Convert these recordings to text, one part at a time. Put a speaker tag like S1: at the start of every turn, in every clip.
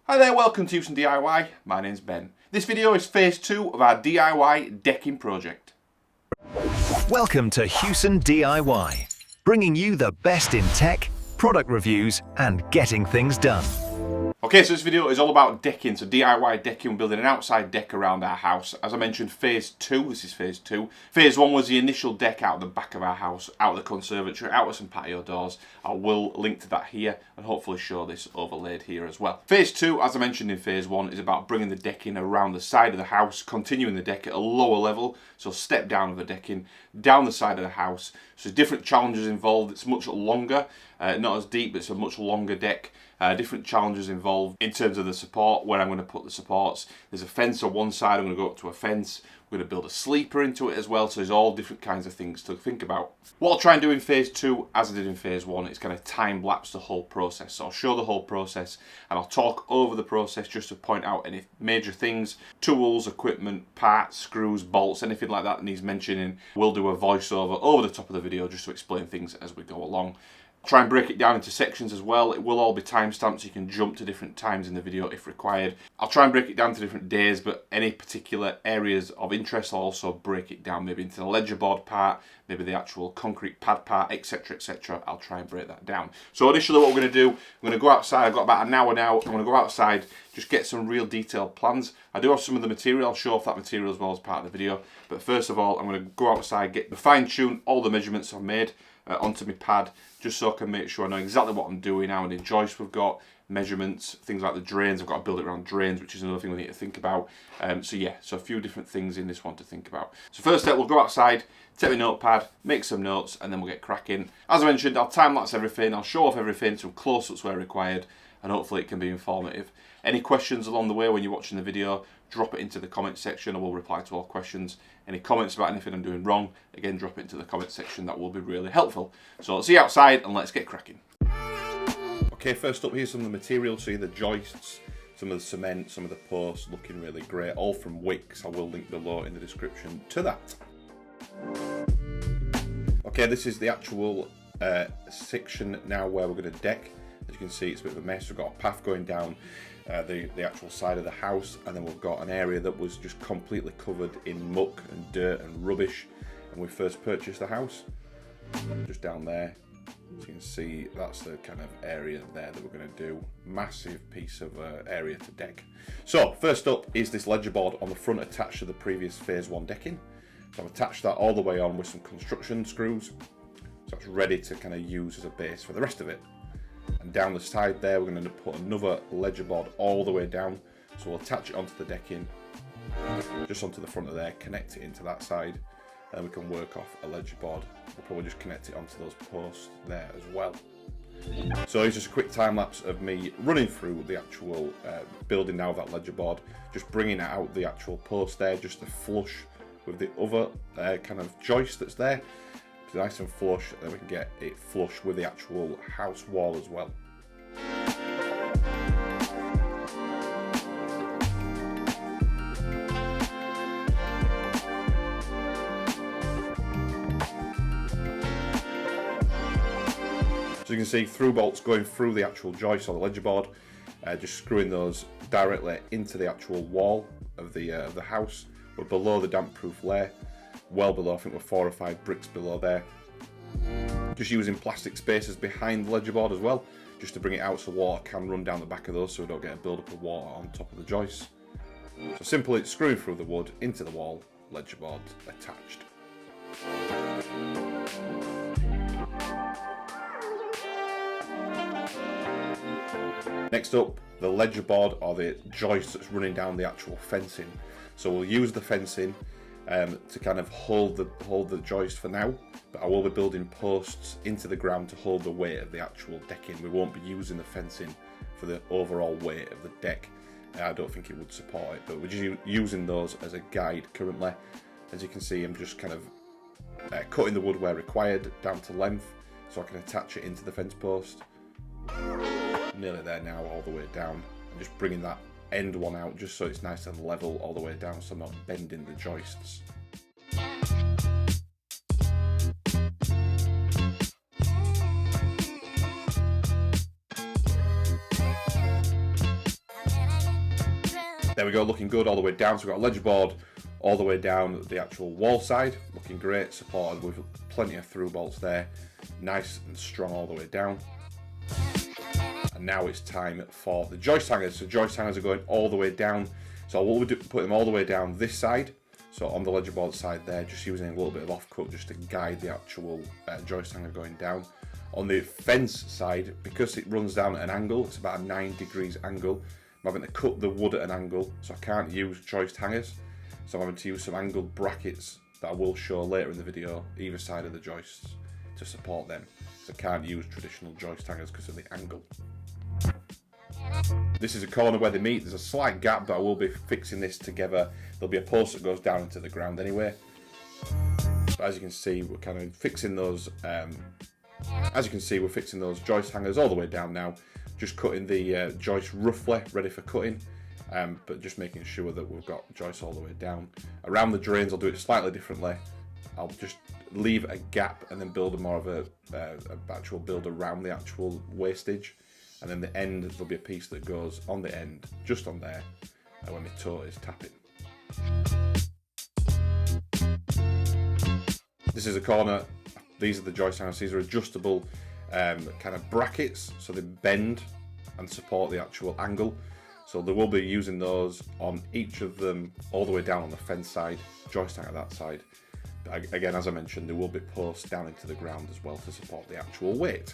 S1: Hi there, welcome to Houston DIY. My name's Ben. This video is phase 2 of our DIY decking project.
S2: Welcome to Houston DIY, bringing you the best in tech, product reviews, and getting things done.
S1: Okay, so this video is all about decking, so DIY decking. We're building an outside deck around our house. As I mentioned, phase 2, this is phase 2. Phase 1 was the initial deck out the back of our house, out of the conservatory, out with some patio doors. I will link to that here and hopefully show this overlaid here as well. Phase 2, as I mentioned in phase 1, is about bringing the decking around the side of the house, continuing the deck at a lower level, so step down of the decking, down the side of the house. So different challenges involved. It's much longer, not as deep, but it's a much longer deck. Different challenges involved in terms of the support, where I'm going to put the supports. There's a fence on one side, I'm going to go up to a fence. We're going to build a sleeper into it as well, so there's all different kinds of things to think about. What I'll try and do in phase 2, as I did in phase 1, is kind of time lapse the whole process. So I'll show the whole process and I'll talk over the process just to point out any major things, tools, equipment, parts, screws, bolts, anything like that needs mentioning. We'll do a voiceover over the top of the video just to explain things as we go along. Try and break it down into sections as well. It will all be timestamped so you can jump to different times in the video if required. I'll try and break it down to different days, but any particular areas of interest I'll also break it down maybe into the ledger board part, maybe the actual concrete pad part, etc, etc. I'll try and break that down. So initially what we're going to do, I'm going to go outside. I've got about an hour now. I'm going to go outside, just get some real detailed plans. I do have some of the material. I'll show off that material as well as part of the video. But first of all, I'm going to go outside, get the fine-tune all the measurements I've made onto my pad, just so I can make sure I know exactly what I'm doing, how many joists we've got, measurements, things like the drains. I've got to build it around drains, which is another thing we need to think about. So a few different things in this one to think about. So first step, we'll go outside, take my notepad, make some notes, and then we'll get cracking. As I mentioned, I'll time-lapse everything, I'll show off everything, some close-ups where required, and hopefully it can be informative. Any questions along the way when you're watching the video, drop it into the comment section. I will reply to all questions. Any comments about anything I'm doing wrong, again, drop it into the comment section. That will be really helpful. So let's see you outside and let's get cracking. Okay, first up, here's some of the material. So the joists, some of the cement, some of the posts, looking really great, all from Wicks. I will link below in the description to that. Okay, this is the actual section now where we're going to deck. As you can see, it's a bit of a mess. We've got a path going down the actual side of the house, and then we've got an area that was just completely covered in muck and dirt and rubbish when we first purchased the house. Just down there, as you can see, that's the kind of area there that we're going to do. Massive piece of area to deck. So first up is this ledger board on the front attached to the previous phase 1 decking. So I've attached that all the way on with some construction screws, so it's ready to kind of use as a base for the rest of it. And down the side there, we're going to put another ledger board all the way down. So we'll attach it onto the decking, just onto the front of there, connect it into that side, and we can work off a ledger board. We'll probably just connect it onto those posts there as well. So it's just a quick time lapse of me running through the actual building now of that ledger board, just bringing out the actual post there, just to flush with the other kind of joist that's there. Nice and flush, and then we can get it flush with the actual house wall as well. So you can see through bolts going through the actual joist or the ledger board, just screwing those directly into the actual wall of the house. We're below the damp proof layer. Well below, I think we're 4 or 5 bricks below there. Just using plastic spacers behind the ledger board as well, just to bring it out so water can run down the back of those, so we don't get a build up of water on top of the joists. So simply screwing through the wood into the wall, ledger board attached. Next up, the ledger board or the joist that's running down the actual fencing. So we'll use the fencing to kind of hold the joist for now, but I will be building posts into the ground to hold the weight of the actual decking. We won't be using the fencing for the overall weight of the deck. I don't think it would support it, but we're just using those as a guide currently. As you can see, I'm just kind of cutting the wood where required down to length so I can attach it into the fence post. Nearly there now, all the way down. I'm just bringing that end one out just so it's nice and level all the way down, so I'm not bending the joists. There we go, looking good all the way down. So we've got a ledge board all the way down the actual wall side, looking great, supported with plenty of through bolts there, nice and strong all the way down. And now it's time for the joist hangers. So joist hangers are going all the way down. So we'll put them all the way down this side. So on the ledger board side there, just using a little bit of offcut just to guide the actual joist hanger going down. On the fence side, because it runs down at an angle, it's about a 9 degrees angle, I'm having to cut the wood at an angle, so I can't use joist hangers. So I'm having to use some angled brackets that I will show later in the video, either side of the joists, to support them. So I can't use traditional joist hangers because of the angle. This is a corner where they meet. There's a slight gap, but I will be fixing this together. There'll be a post that goes down into the ground anyway. But as you can see, we're kind of fixing those. As you can see, we're fixing those joist hangers all the way down now. Just cutting the joist roughly, ready for cutting. But just making sure that we've got joists all the way down. Around the drains, I'll do it slightly differently. I'll just leave a gap and then build a more of a actual build around the actual wastage. And then the end, there'll be a piece that goes on the end, just on there, when my toe is tapping. This is a corner. These are the joist hangers. These are adjustable kind of brackets, so they bend and support the actual angle. So they will be using those on each of them all the way down on the fence side, joist hanger that side. Again, as I mentioned, there will be posts down into the ground as well to support the actual weight.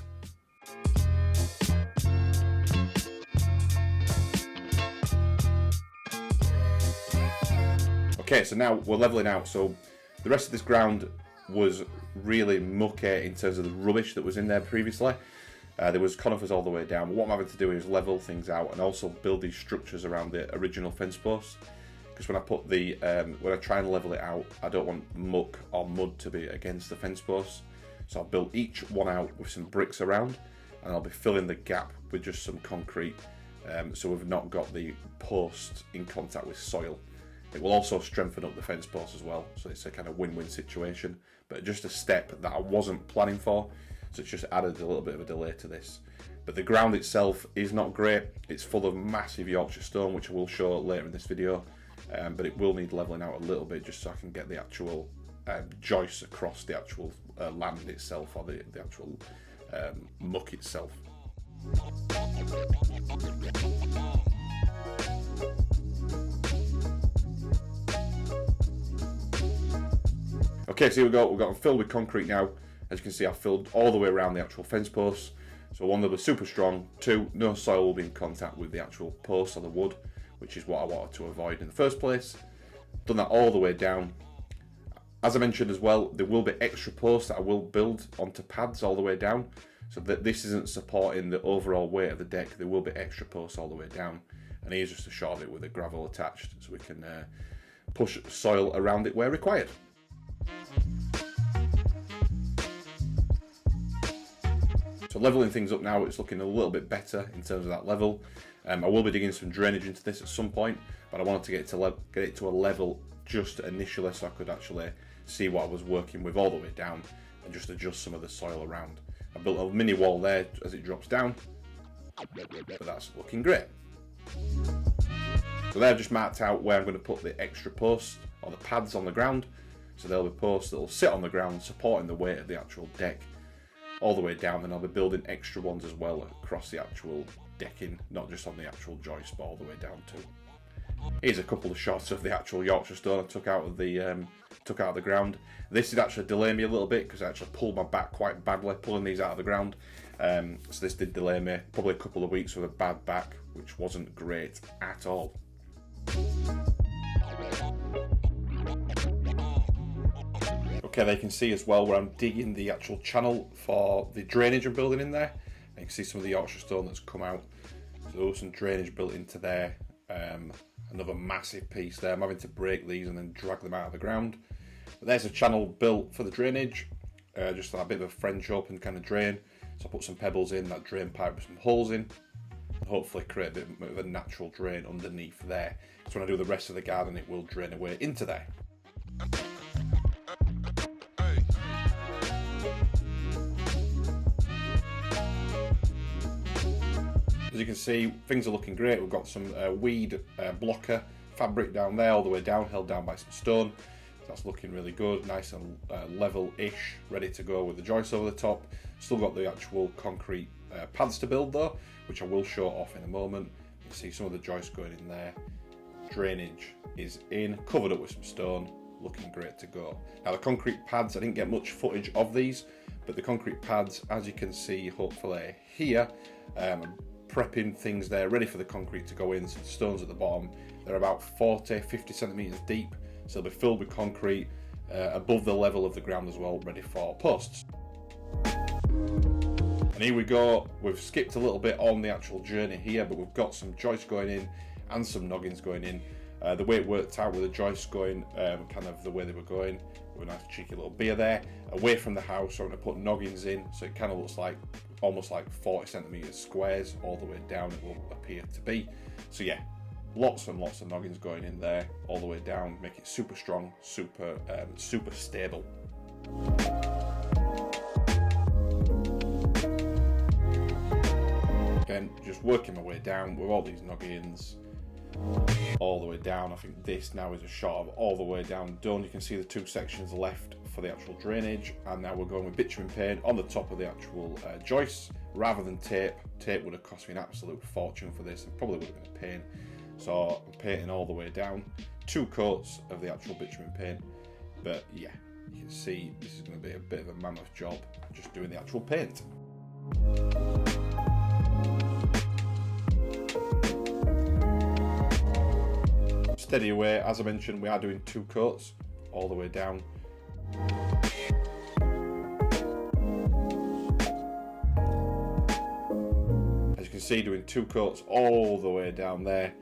S1: Okay, so now we're levelling out. So the rest of this ground was really mucky in terms of the rubbish that was in there previously. There was conifers all the way down. But what I'm having to do is level things out and also build these structures around the original fence posts. Because when I put the when I try and level it out, I don't want muck or mud to be against the fence posts. So I'll build each one out with some bricks around, and I'll be filling the gap with just some concrete. So we've not got the post in contact with soil. It will also strengthen up the fence posts as well, so it's a kind of win-win situation, but just a step that I wasn't planning for, so it's just added a little bit of a delay to this. But the ground itself is not great. It's full of massive Yorkshire stone, which I will show later in this video, but it will need levelling out a little bit just so I can get the actual joists across the actual land itself, or the actual muck itself. Okay, so here we go. We've got them filled with concrete now. As you can see, I've filled all the way around the actual fence posts. So one, they'll be super strong. Two, no soil will be in contact with the actual posts or the wood, which is what I wanted to avoid in the first place. Done that all the way down. As I mentioned as well, there will be extra posts that I will build onto pads all the way down, so that this isn't supporting the overall weight of the deck. There will be extra posts all the way down, and here's just a shot of it with the gravel attached, so we can push soil around it where required. So levelling things up now, it's looking a little bit better in terms of that level. I will be digging some drainage into this at some point, but I wanted to get it to a level just initially, so I could actually see what I was working with all the way down and just adjust some of the soil around. I built a mini wall there as it drops down, but that's looking great. So there I've just marked out where I'm going to put the extra posts or the pads on the ground. So there'll be posts that will sit on the ground supporting the weight of the actual deck all the way down, and I'll be building extra ones as well across the actual decking, not just on the actual joist, but all the way down too. Here's a couple of shots of the actual Yorkshire stone I took out of the ground. This did actually delay me a little bit because I actually pulled my back quite badly pulling these out of the ground. So this did delay me probably a couple of weeks with a bad back, which wasn't great at all. Okay, they can see as well where I'm digging the actual channel for the drainage I'm building in there. And you can see some of the Yorkshire stone that's come out. So there was some drainage built into there. Another massive piece there. I'm having to break these and then drag them out of the ground. But there's a channel built for the drainage. Just a bit of a French open kind of drain. So I put some pebbles in, that drain pipe with some holes in. And hopefully create a bit of a natural drain underneath there. So when I do the rest of the garden, it will drain away into there. As you can see, things are looking great. We've got some weed blocker fabric down there, all the way down, held down by some stone. That's looking really good, nice and level-ish, ready to go with the joists over the top. Still got the actual concrete pads to build though, which I will show off in a moment. You can see some of the joists going in there. Drainage is in, covered up with some stone, looking great to go. Now the concrete pads, I didn't get much footage of these, but the concrete pads, as you can see hopefully here, prepping things there, ready for the concrete to go in. Some stones at the bottom, they're about 40-50 centimeters deep, so they'll be filled with concrete above the level of the ground as well, ready for posts. And here we go, we've skipped a little bit on the actual journey here, but we've got some joists going in and some noggins going in. The way it worked out with the joists going kind of the way they were going, with a nice cheeky little beer there, away from the house. I'm going to put noggins in, so it kind of looks like almost like 40 centimeters squares all the way down it will appear to be. So yeah, lots and lots of noggins going in there all the way down, make it super strong, super stable. Again, just working my way down with all these noggins all the way down. I think this now is a shot of all the way down done. You can see the two sections left for the actual drainage, and now we're going with bitumen paint on the top of the actual joists rather than tape. Tape would have cost me an absolute fortune for this, and probably would have been a pain. So I'm painting all the way down, 2 coats of the actual bitumen paint. But yeah, you can see this is going to be a bit of a mammoth job just doing the actual paint. Steady away, as I mentioned, we are doing 2 coats all the way down. As you can see, doing 2 coats all the way down there.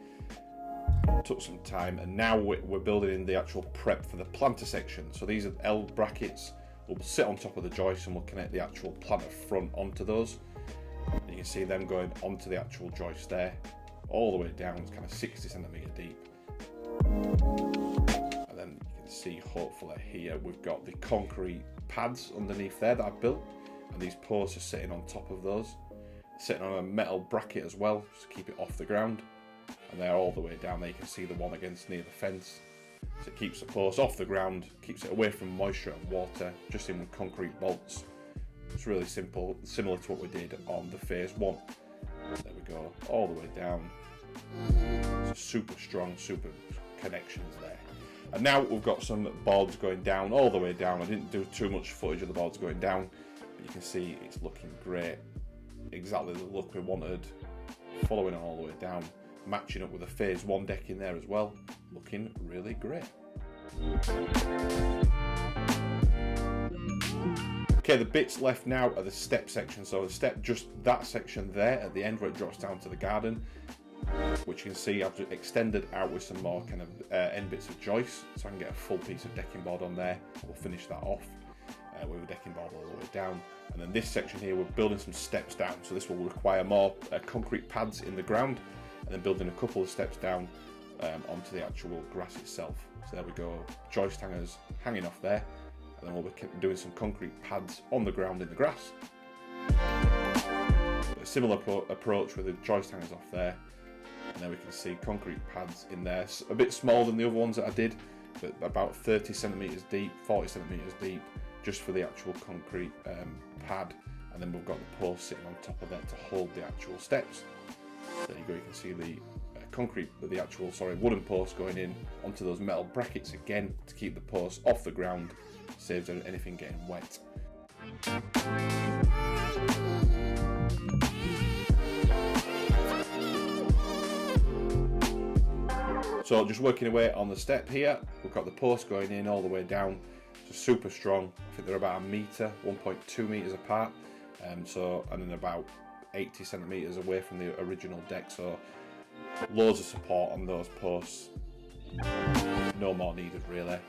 S1: Took some time, and now we're building in the actual prep for the planter section. So these are L brackets, will sit on top of the joist and we'll connect the actual planter front onto those. And you can see them going onto the actual joist there, all the way down, it's kind of 60 centimeter deep. And then you can see hopefully here we've got the concrete pads underneath there that I've built, and these posts are sitting on top of those, sitting on a metal bracket as well, just to keep it off the ground. And they're all the way down there. You can see the one against near the fence, so it keeps the post off the ground, keeps it away from moisture and water, just in with concrete bolts. It's really simple, similar to what we did on the phase 1. There we go, all the way down. It's super strong, super connections there. And now we've got some boards going down, all the way down. I didn't do too much footage of the boards going down, but you can see it's looking great. Exactly the look we wanted, following it all the way down, matching up with the phase 1 deck in there as well, looking really great. Okay, the bits left now are the step section. So the step, just that section there at the end where it drops down to the garden, which you can see I've just extended out with some more kind of end bits of joists, so I can get a full piece of decking board on there. We'll finish that off with a decking board all the way down. And then this section here, we're building some steps down, so this will require more concrete pads in the ground, and then building a couple of steps down onto the actual grass itself. So there we go, joist hangers hanging off there, and then we'll be doing some concrete pads on the ground in the grass. A similar approach with the joist hangers off there, and then we can see concrete pads in there, a bit smaller than the other ones that I did, but about 30 centimeters deep, 40 centimeters deep, just for the actual concrete pad. And then we've got the post sitting on top of that to hold the actual steps. There you go, you can see the wooden post going in onto those metal brackets again to keep the post off the ground, saves anything getting wet. So just working away on the step here, we've got the post going in all the way down, so super strong. I think they're about 1 metre, 1.2 metres apart, and then about 80 centimetres away from the original deck, so loads of support on those posts, no more needed really.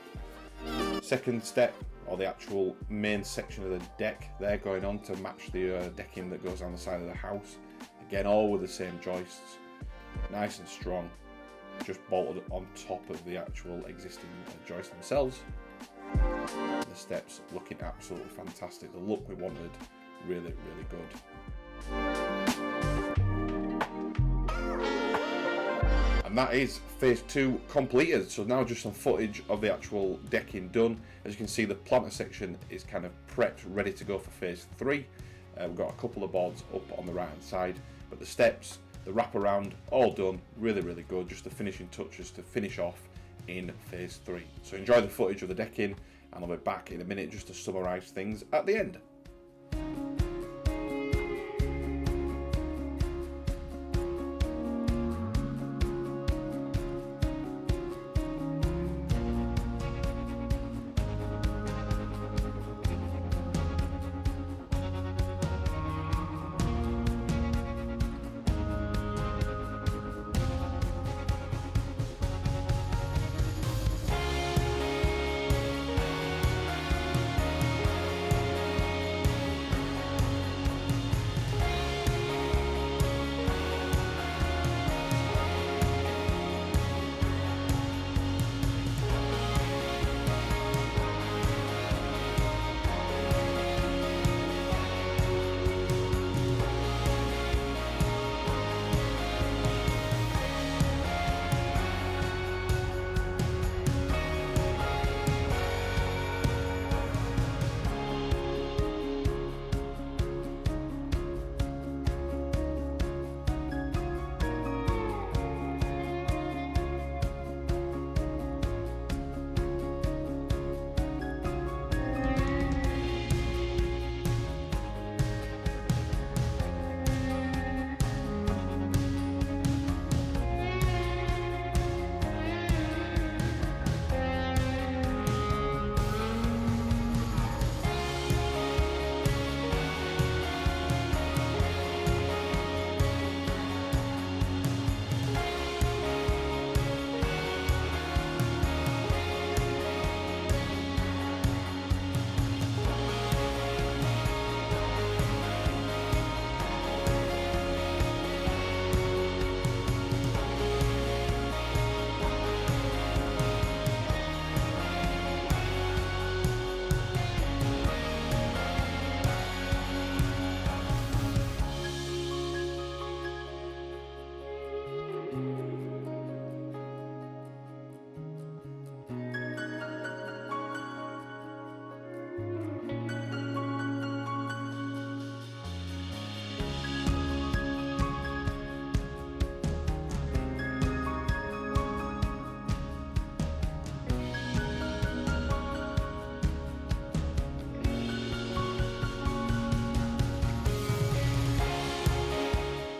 S1: Second step, or the actual main section of the deck there going on to match the decking that goes on the side of the house, again all with the same joists, nice and strong, just bolted on top of the actual existing joists themselves. The steps looking absolutely fantastic, the look we wanted, really, really good. And that is phase 2 completed. So now just some footage of the actual decking done. As you can see, the planter section is kind of prepped, ready to go for phase 3. We've got a couple of boards up on the right hand side, but the steps, the wraparound, all done. Really, really good. Just the finishing touches to finish off in phase 3. So enjoy the footage of the decking, and I'll be back in a minute just to summarise things at the end.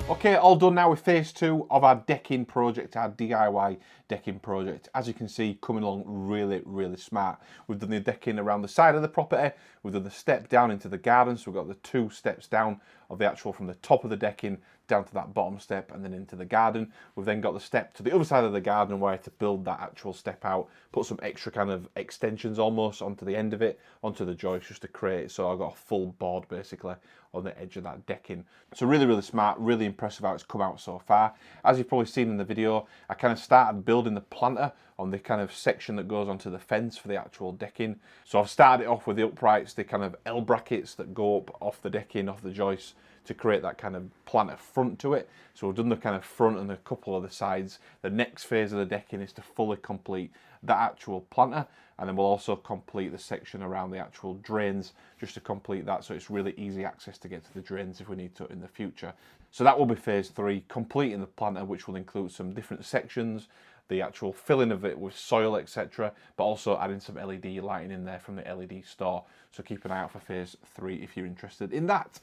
S1: Okay, all done now with phase 2 of our decking project, our DIY decking project. As you can see, coming along really, really smart. We've done the decking around the side of the property. We've done the step down into the garden. So we've got the 2 steps down of the actual from the top of the decking down to that bottom step and then into the garden. We've then got the step to the other side of the garden where to build that actual step out, put some extra kind of extensions almost onto the end of it, onto the joist just to create it. So I've got a full board basically on the edge of that decking. So really, really smart, really impressive how it's come out so far. As you've probably seen in the video, I kind of started building the planter on the kind of section that goes onto the fence for the actual decking. So I've started it off with the uprights, the kind of L brackets that go up off the decking, off the joists, to create that kind of planter front to it. So we've done the kind of front and a couple of the sides. The next phase of the decking is to fully complete that actual planter, and then we'll also complete the section around the actual drains just to complete that, so it's really easy access to get to the drains if we need to in the future. So that will be phase 3, completing the planter, which will include some different sections, the actual filling of it with soil, etc., but also adding some LED lighting in there from the LED store. So keep an eye out for phase 3 if you're interested in that.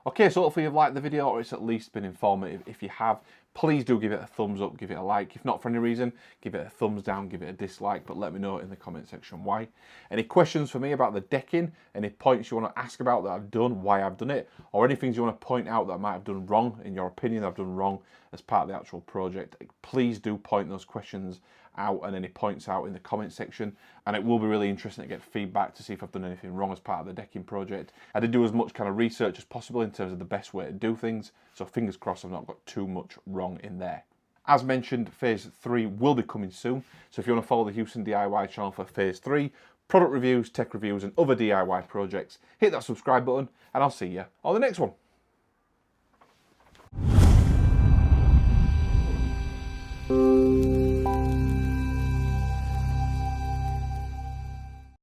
S1: Okay, so hopefully you've liked the video, or it's at least been informative. If you have, please do give it a thumbs up, give it a like. If not for any reason, give it a thumbs down, give it a dislike, but let me know in the comment section why. Any questions for me about the decking, any points you want to ask about that I've done, why I've done it, or any things you want to point out that I might have done wrong, in your opinion I've done wrong as part of the actual project, please do point those questions out and any points out in the comment section, and it will be really interesting to get feedback to see if I've done anything wrong as part of the decking project. I did do as much kind of research as possible in terms of the best way to do things, so fingers crossed I've not got too much wrong in there. As mentioned, phase 3 will be coming soon, so if you want to follow the Houston DIY channel for phase 3, product reviews, tech reviews and other DIY projects, hit that subscribe button and I'll see you on the next one.